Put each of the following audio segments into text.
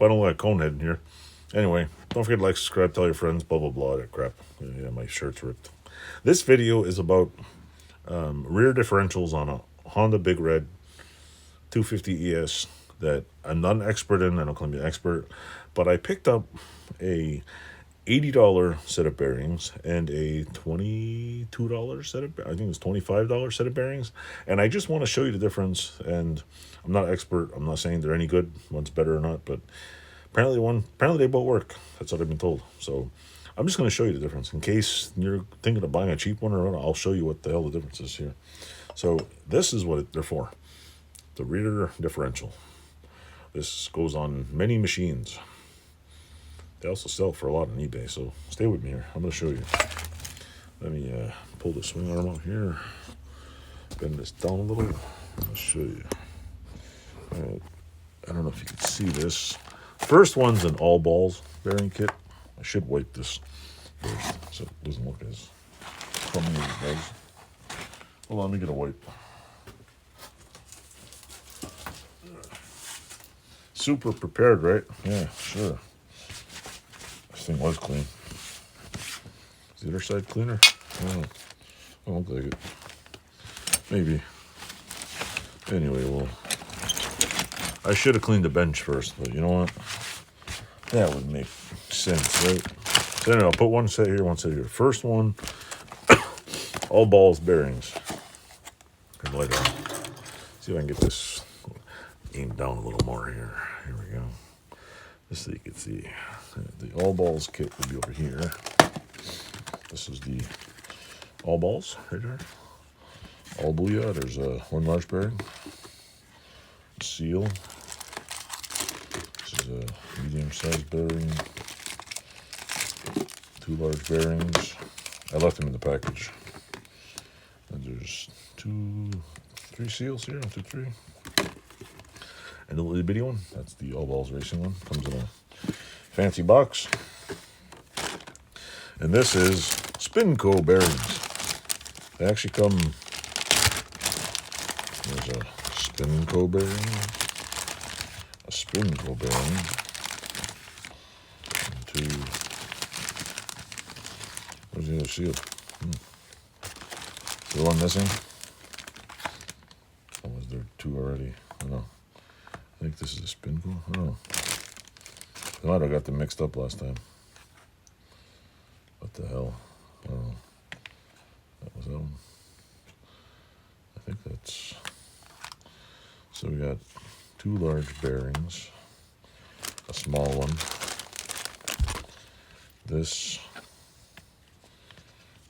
I don't like cone head in here. Anyway, don't forget to like, subscribe, tell your friends, blah, blah, blah, that crap. Yeah, my shirt's ripped. This video is about rear differentials on a Honda Big Red 250 ES that I'm not an expert in. I don't claim to be an expert, but I picked up a $80 set of bearings and a $22 set of, I think it was $25 set of bearings. And I just want to show you the difference. And I'm not an expert. I'm not saying they're any good, one's better or not, but apparently they both work. That's what I've been told. So I'm just going to show you the difference. In case you're thinking of buying a cheap one or not, I'll show you what the hell the difference is here. So this is what they're for. The rear differential. This goes on many machines. They also sell for a lot on eBay, so stay with me here. I'm going to show you. Let me pull the swing arm out here. Bend this down a little. I'll show you. All right. I don't know if you can see this. First one's an all balls bearing kit. I should wipe this first so it doesn't look as crummy as it does. Hold on, let me get a wipe. Super prepared, right? Yeah, sure. This thing was clean. Is the other side cleaner? I don't look like it. Maybe. Anyway, well, I should have cleaned the bench first, but you know what? That would make sense, right? So anyway, I'll put one set here, one set here. First one, all balls bearings. Light on. See if I can get this aimed down a little more here. Here we go. Just so you can see. The all balls kit will be over here. This is the all balls right there. All booyah. There's one large bearing. Seal. This is a medium-sized bearing. Two large bearings. I left them in the package. And there's three seals here. 1, 2, 3. And the little bitty one. That's the all balls racing one. Comes in a fancy box. And this is Spinco bearings. They actually come. There's a Spinco bearing. A Spinco bearing. And 2. Where's the other seal? Is there one missing? Or was there 2 already? I don't know. I think this is a Spinco. I don't know. I might have got them mixed up last time. What the hell? I don't know. That was that one. I think that's... So we got 2 large bearings. A small one. This...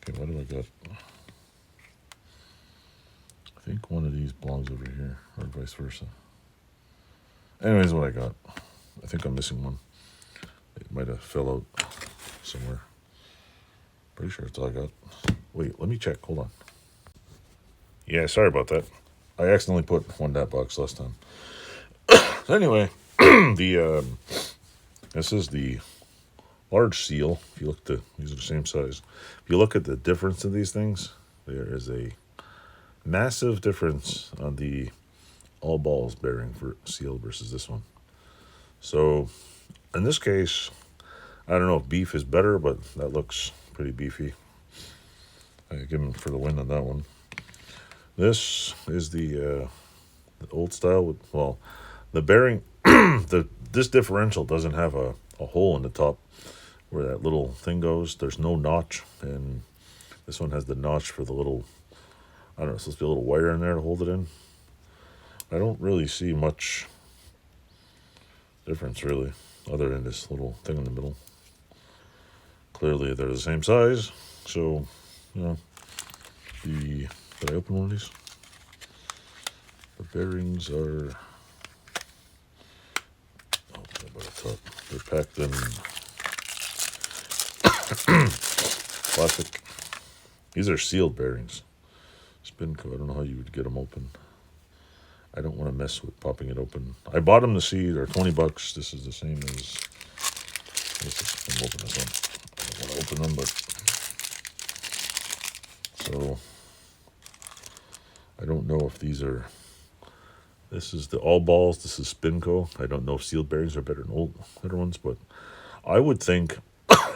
Okay, what do I got? I think one of these belongs over here, or vice versa. Anyways, what I got. I think I'm missing one. It might have fell out somewhere. Pretty sure it's all I got. Wait, let me check. Hold on. Yeah, sorry about that. I accidentally put one in that box last time. Anyway, this is the large seal. If you look at these are the same size. If you look at the difference of these things, there is a massive difference on the all balls bearing for seal versus this one. So in this case, I don't know if beef is better, but that looks pretty beefy. I give him for the win on that one. This is the old style with, well, the bearing. This differential doesn't have a hole in the top where that little thing goes. There's no notch, and this one has the notch for the little, I don't know, it's supposed to be a little wire in there to hold it in. I don't really see much difference, really, other than this little thing in the middle. Clearly, they're the same size, so, you know, did I open one of these? The bearings are, they're packed in plastic. These are sealed bearings. Spinco, I don't know how you would get them open. I don't want to mess with popping it open. I bought them to see. They're $20. This is the same as. I'm open this one. I don't want to open them, but so I don't know if these are This is the all balls. This is Spinco. I don't know if sealed bearings are better than older ones, but I would think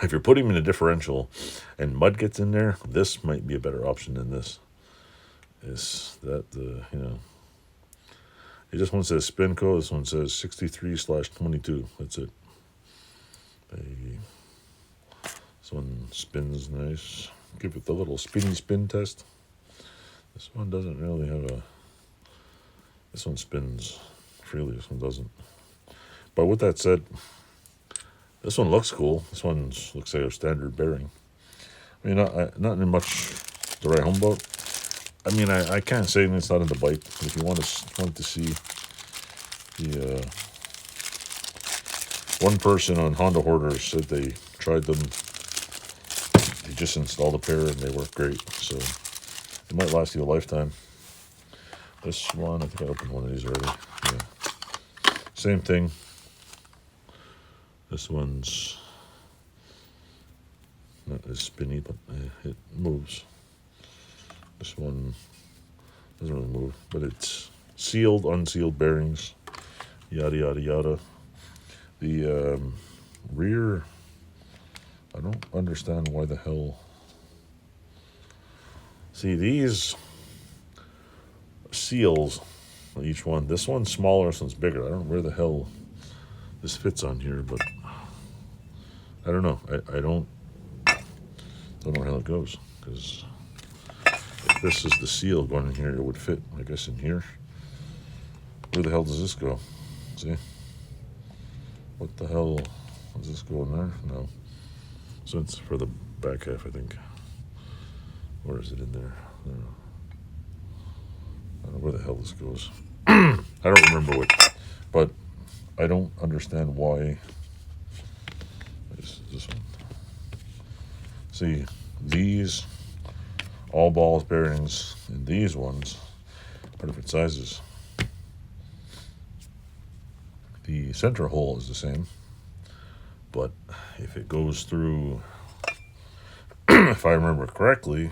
if you're putting them in a differential and mud gets in there, this might be a better option than this. Is that the, you know, this one says Spinco, this one says 63/22. That's it. This one spins nice. Give it the little spinny spin test. This one doesn't really have a, this one spins freely, this one doesn't. But with that said, this one looks cool. This one looks like a standard bearing. I mean, not in much to write home about. I mean, I can't say it's not in the bike. If you want to see the one person on Honda Hoarders said they tried them. They just installed a pair and they work great. So it might last you a lifetime. This one, I think I opened one of these already. Yeah, same thing. This one's not as spinny, but it moves. This one doesn't really move, but it's sealed, unsealed bearings, yada, yada, yada. The rear, I don't understand why the hell. See, these seals, each one, this one's smaller, this one's bigger. I don't know where the hell this fits on here, but I don't know. I don't know how it goes, because if this is the seal going in here, it would fit, I guess, in here. Where the hell does this go? See? What the hell? Does this go in there? No. So it's for the back half, I think. Where is it in there? I don't know where the hell this goes. I don't remember what, but I don't understand why. This one. See, these all balls bearings and these ones are different sizes. The center hole is the same, but if it goes through, if I remember correctly,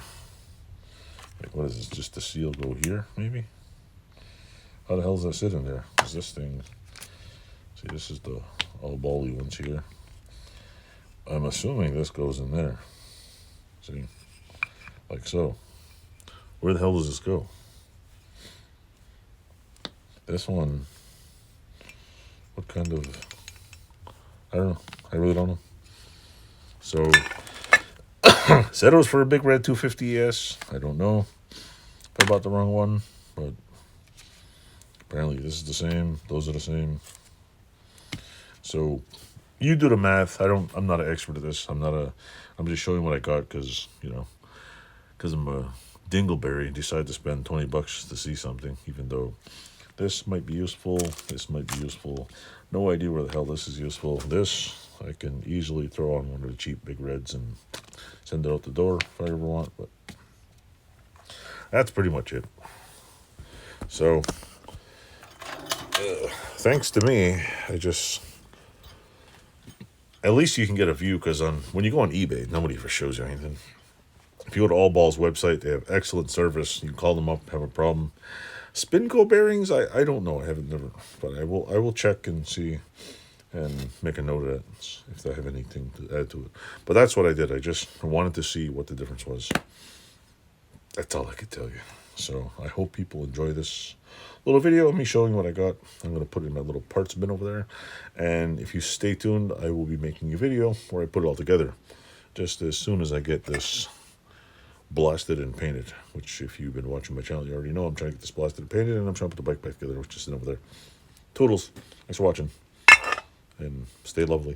like what is this, just the seal go here, maybe? How the hell does that sit in there? Is this thing, see, this is the all bally ones here. I'm assuming this goes in there. See, like so. Where the hell does this go? This one, what kind of, I don't know. I really don't know. So, said it was for a Big Red 250S. I don't know if I bought the wrong one, but apparently this is the same. Those are the same. So, you do the math. I'm not an expert at this. I'm just showing what I got because, you know, because I'm a dingleberry, decide to spend $20 to see something, even though this might be useful, this might be useful. No idea where the hell this is useful. This, I can easily throw on one of the cheap Big Reds and send it out the door if I ever want, but that's pretty much it. So, thanks to me, at least you can get a view, because when you go on eBay, nobody ever shows you anything. If you go to All Ball's website, they have excellent service. You can call them up, have a problem. Spinco bearings, I don't know. I haven't never, but I will check and see and make a note of that if they have anything to add to it. But that's what I did. I just wanted to see what the difference was. That's all I could tell you. So I hope people enjoy this little video of me showing what I got. I'm going to put it in my little parts bin over there. And if you stay tuned, I will be making a video where I put it all together. Just as soon as I get this blasted and painted, which if you've been watching my channel, you already know I'm trying to get this blasted and painted, and I'm trying to put the bike back together, which is sitting over there. Toodles. Thanks for watching, and stay lovely.